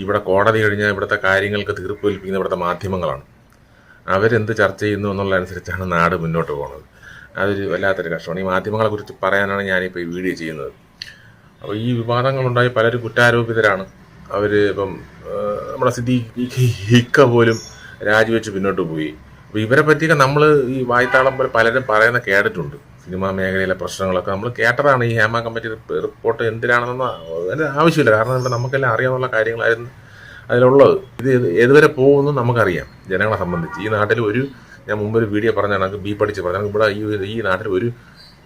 ഇവിടെ കോടതി കഴിഞ്ഞാൽ ഇവിടുത്തെ കാര്യങ്ങൾക്ക് തീർപ്പ് കൽപ്പിക്കുന്ന ഇവിടുത്തെ മാധ്യമങ്ങളാണ്. അവരെന്ത് ചർച്ച ചെയ്യുന്നു എന്നുള്ളതനുസരിച്ചാണ് നാട് മുന്നോട്ട് പോകുന്നത്. അതൊരു വല്ലാത്തൊരു കഷ്ടമാണ്. ഈ മാധ്യമങ്ങളെക്കുറിച്ച് പറയാനാണ് ഞാനിപ്പോൾ ഈ വീഡിയോ ചെയ്യുന്നത്. അപ്പോൾ ഈ വിവാദങ്ങളുണ്ടായി പലരും കുറ്റാരോപിതരാണ്. അവർ ഇപ്പം നമ്മുടെ സിദ്ദീഖ് പോലും രാജിവെച്ച് പിന്നോട്ട് പോയി. അപ്പോൾ ഇവരെ പറ്റിയൊക്കെ നമ്മൾ ഈ വായ്ത്താളം പോലെ പലരും പറയുന്ന കേട്ടിട്ടുണ്ട്. സിനിമാ മേഖലയിലെ പ്രശ്നങ്ങളൊക്കെ നമ്മൾ കേട്ടതാണ്. ഈ ഹേമ കമ്മിറ്റി റിപ്പോർട്ട് എന്തിനാണെന്നൊന്നും അതിന് ആവശ്യമില്ല. കാരണം ഇവിടെ നമുക്കെല്ലാം അറിയാവുന്ന കാര്യങ്ങളായിരുന്നു അതിലുള്ളത്. ഇത് ഏതുവരെ പോകുമെന്നും നമുക്കറിയാം. ജനങ്ങളെ സംബന്ധിച്ച് ഈ നാട്ടിൽ ഞാൻ മുമ്പൊരു വീഡിയോ പറഞ്ഞാണ്, ബി പഠിച്ച് പറഞ്ഞാൽ ഇവിടെ ഈ നാട്ടിൽ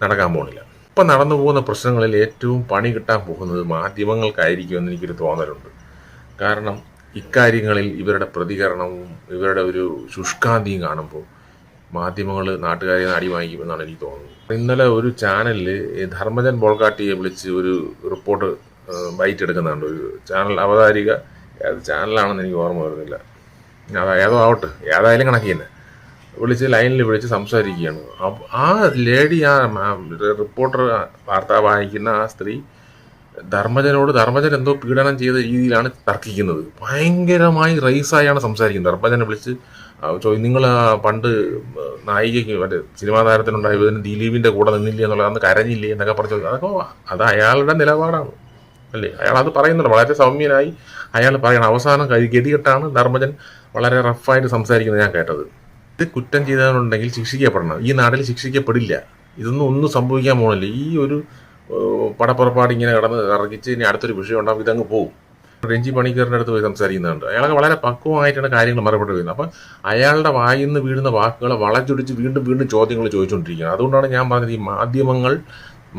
നടക്കാൻ പോകുന്നില്ല. ഇപ്പം നടന്നു പോകുന്ന പ്രശ്നങ്ങളിൽ ഏറ്റവും പണി കിട്ടാൻ പോകുന്നത് മാധ്യമങ്ങൾക്കായിരിക്കുമെന്ന് എനിക്കൊരു തോന്നലുണ്ട്. കാരണം ഇക്കാര്യങ്ങളിൽ ഇവരുടെ പ്രതികരണവും ഇവരുടെ ഒരു ശുഷ്കാന്തിയും കാണുമ്പോൾ മാധ്യമങ്ങൾ നാട്ടുകാരെ അടി വാങ്ങിക്കുമെന്നാണ് എനിക്ക് തോന്നുന്നത്. ഇന്നലെ ഒരു ചാനലിൽ ധർമ്മജൻ ബോൾഗാട്ടിയെ വിളിച്ച് ഒരു റിപ്പോർട്ട് ബൈറ്റ് എടുക്കുന്നുണ്ട്. ഒരു ചാനൽ അവതാരിക, ചാനലാണെന്ന് എനിക്ക് ഓർമ്മ വരുന്നില്ല, ഏതോ ആവട്ടെ, ഏതായാലും കണക്കി തന്നെ ലൈനിൽ വിളിച്ച് സംസാരിക്കുകയാണ്. ആ ലേഡി, ആ റിപ്പോർട്ടർ, വാർത്ത വായിക്കുന്ന ആ സ്ത്രീ ധർമ്മജൻ എന്തോ പീഡനം ചെയ്ത രീതിയിലാണ് തർക്കിക്കുന്നത്. ഭയങ്കരമായി റൈസായാണ് സംസാരിക്കുന്നത്. ധർമ്മജനെ വിളിച്ച് നിങ്ങൾ പണ്ട് നായികയ്ക്ക് മറ്റേ സിനിമാ താരത്തിനുണ്ടായ ദിലീപിന്റെ കൂടെ നിന്നില്ലേ എന്നുള്ളത്, അന്ന് കരഞ്ഞില്ലേ എന്നൊക്കെ പറഞ്ഞു. അത് അയാളുടെ നിലപാടാണ് അല്ലേ? അയാൾ അത് പറയുന്നുണ്ട്. വളരെ സൗമ്യനായി അയാൾ പറയണം. അവസാനം ഗതികെട്ടാണ് ധർമ്മജൻ വളരെ റഫായിട്ട് സംസാരിക്കുന്നത് ഞാൻ കേട്ടത്. ഇത് കുറ്റം ചെയ്തവരുണ്ടെങ്കിൽ ശിക്ഷിക്കപ്പെടണം. ഈ നാട്ടിൽ ശിക്ഷിക്കപ്പെടില്ല. ഒന്നും സംഭവിക്കാൻ പോകുന്നില്ല. ഈ ഒരു പടപ്പുറപ്പാട് ഇങ്ങനെ കടന്ന് ഇറങ്ങിച്ച് ഇനി അടുത്തൊരു വിഷയം ഉണ്ടാകും, ഇതങ്ങ് പോകും. രഞ്ജി പണിക്കറിൻ്റെ അടുത്ത് പോയി സംസാരിക്കുന്നുണ്ട്. അയാളൊക്കെ വളരെ പക്വമായിട്ടാണ് കാര്യങ്ങൾ മറുപടി വരുന്നത്. അപ്പം അയാളുടെ വായിൽ നിന്ന് വീഴുന്ന വാക്കുകളെ വളച്ചൊടിച്ച് വീണ്ടും ചോദ്യങ്ങൾ ചോദിച്ചുകൊണ്ടിരിക്കുകയാണ്. അതുകൊണ്ടാണ് ഞാൻ പറഞ്ഞത്, ഈ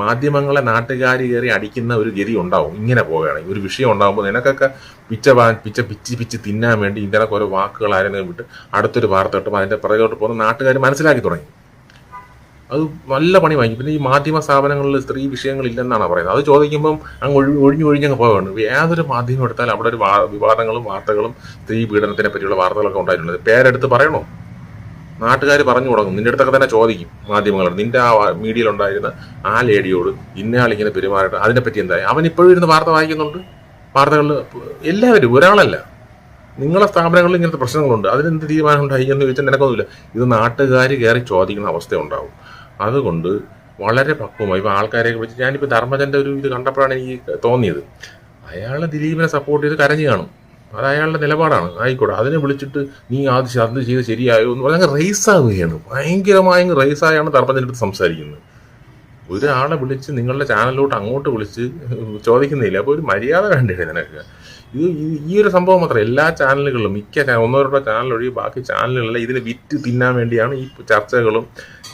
മാധ്യമങ്ങളെ നാട്ടുകാർ കയറി അടിക്കുന്ന ഒരു ഗതി ഉണ്ടാവും. ഇങ്ങനെ പോവുകയാണെങ്കിൽ ഒരു വിഷയം ഉണ്ടാകുമ്പോൾ നിനക്കൊക്കെ പിച്ച് തിന്നാൻ വേണ്ടി ഇതിനൊക്കെ ഓരോ വാക്കുകൾ ആരെങ്കിലും വിട്ട് അടുത്തൊരു വാർത്ത കിട്ടുമ്പോൾ അതിൻ്റെ പിറകോട്ട് പോകുന്ന നാട്ടുകാർ മനസ്സിലാക്കി തുടങ്ങി. അത് നല്ല പണി വാങ്ങി. പിന്നെ ഈ മാധ്യമ സ്ഥാപനങ്ങളിൽ സ്ത്രീ വിഷയങ്ങളില്ലെന്നാണ് പറയുന്നത്. അത് ചോദിക്കുമ്പം അങ്ങ് ഒഴിഞ്ഞങ്ങ് പോവുകയാണ്. ഏതൊരു മാധ്യമം എടുത്താൽ അവിടെ ഒരു വിവാദങ്ങളും വാർത്തകളും സ്ത്രീ പീഡനത്തിനെ പറ്റിയുള്ള വാർത്തകളൊക്കെ ഉണ്ടായിട്ടുണ്ട്. പേരെടുത്ത് പറയണോ? നാട്ടുകാർ പറഞ്ഞു തുടങ്ങും. നിന്റെ അടുത്തൊക്കെ തന്നെ ചോദിക്കും മാധ്യമങ്ങളോട്, നിന്റെ ആ മീഡിയയിലുണ്ടായിരുന്ന ആ ലേഡിയോട് ഇന്നയാളിങ്ങനെ പെരുമാറട്ടെ, അതിനെപ്പറ്റി എന്തായി? അവൻ ഇപ്പോഴും ഇരുന്ന് വാർത്ത വായിക്കുന്നുണ്ട്. വാർത്തകളിൽ എല്ലാവരും, ഒരാളല്ല. നിങ്ങളെ സ്ഥാപനങ്ങളിൽ ഇങ്ങനത്തെ പ്രശ്നങ്ങളുണ്ട്, അതിനെന്ത് തീരുമാനം ഉണ്ടായി എന്ന് ചോദിച്ചാൽ നിനക്കൊന്നുമില്ല. ഇത് നാട്ടുകാർ കയറി ചോദിക്കുന്ന അവസ്ഥ ഉണ്ടാവും. അതുകൊണ്ട് വളരെ പക്വമായി ഇപ്പോൾ ആൾക്കാരെയൊക്കെ വിളിച്ച്, ഞാനിപ്പോൾ ധർമ്മജൻ്റെ ഒരു ഇത് കണ്ടപ്പോഴാണ് എനിക്ക് തോന്നിയത്, അയാൾ ദിലീപിനെ സപ്പോർട്ട് ചെയ്ത് കരഞ്ഞു കാണും. അത് അയാളുടെ നിലപാടാണ്, ആയിക്കോട്ടെ. അതിനെ വിളിച്ചിട്ട് നീ അത് ചെയ്ത് ശരിയായോ എന്ന് പറഞ്ഞാൽ റേസാവുകയാണ്. ഭയങ്കരമായ റേസായാണ് ധർമ്മജൻ്റെ അടുത്ത് സംസാരിക്കുന്നത്. ഒരാളെ വിളിച്ച് നിങ്ങളുടെ ചാനലിലോട്ട് അങ്ങോട്ട് വിളിച്ച് ചോദിക്കുന്നില്ല. അപ്പോൾ ഒരു മര്യാദ വേണ്ടേ നിനക്ക്? ഈ ഒരു സംഭവം മാത്രം എല്ലാ ചാനലുകളിലും, ഒന്നോ രണ്ടോ ചാനൽ ഒഴികെ ബാക്കി ചാനലുകളെല്ലാം ഇതിനെ വിറ്റ് തിന്നാൻ വേണ്ടിയാണ് ഈ ചർച്ചകളും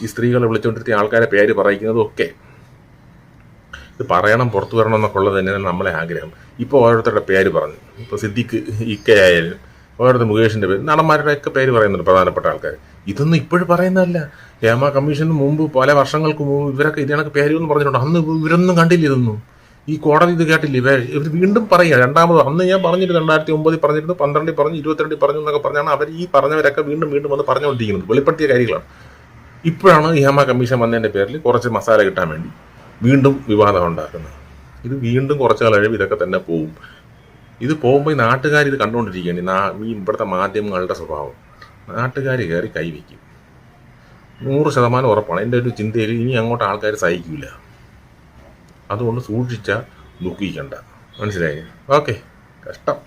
ഈ സ്ത്രീകളെ വിളിച്ചുകൊണ്ടിരുത്തി ആൾക്കാരെ പേര് പറയിക്കുന്നതും ഒക്കെ. ഇത് പറയണം, പുറത്തു വരണം എന്നൊക്കെ ഉള്ളത് തന്നെയാണ് നമ്മളെ ആഗ്രഹം. ഇപ്പോൾ ഓരോരുത്തരുടെ പേര് പറഞ്ഞു. ഇപ്പോൾ സിദ്ദീഖ് ഇക്കയായാലും ഓരോരുത്തർ മുകേഷിൻ്റെ പേര്, നടന്മാരുടെ ഒക്കെ പേര് പറയുന്നുണ്ട് പ്രധാനപ്പെട്ട ആൾക്കാർ. ഇതൊന്നും ഇപ്പോഴും പറയുന്നതല്ല. ഹേമ കമ്മീഷന് മുമ്പ് പല വർഷങ്ങൾക്ക് മുമ്പ് ഇവരൊക്കെ ഇതിനൊക്കെ പേരെന്ന് പറഞ്ഞിട്ടുണ്ട്. അന്ന് ഇവരൊന്നും കണ്ടില്ല ഇതൊന്നും. ഈ കോടതി ഇത് കേട്ടില്ല. ഇവർ വീണ്ടും പറയുക രണ്ടാമത്. അന്ന് ഞാൻ പറഞ്ഞിട്ട് 2009 പറഞ്ഞിരുന്നു, 12 പറഞ്ഞു, 22 പറഞ്ഞു എന്നൊക്കെ പറഞ്ഞാണ് അവർ ഈ പറഞ്ഞവരൊക്കെ വീണ്ടും വന്ന് പറഞ്ഞുകൊണ്ടിരിക്കുന്നത്. വെളിപ്പെടുത്തിയ കാര്യങ്ങളാണ്. ഇപ്പോഴാണ് ഈ ഹേമ കമ്മീഷൻ വന്നതിൻ്റെ പേരിൽ കുറച്ച് മസാല കിട്ടാൻ വേണ്ടി വീണ്ടും വിവാദം ഉണ്ടാക്കുന്നത്. ഇത് വീണ്ടും കുറച്ച് കാലം കഴിയുമ്പോൾ ഇതൊക്കെ തന്നെ പോവും. ഇത് പോകുമ്പോൾ ഈ നാട്ടുകാർ ഇത് കണ്ടുകൊണ്ടിരിക്കുകയാണ്. ഈ ഇവിടുത്തെ മാധ്യമങ്ങളുടെ സ്വഭാവം. നാട്ടുകാർ കയറി കൈവയ്ക്കും. 100% ഉറപ്പാണ്. എൻ്റെ ഒരു ചിന്തയിൽ ഇനി അങ്ങോട്ട് ആൾക്കാർ സഹിക്കില്ല. അതുകൊണ്ട് സൂക്ഷിച്ചാൽ ദുഃഖിക്കണ്ട. മനസ്സിലായി? ഓക്കെ, കഷ്ടം.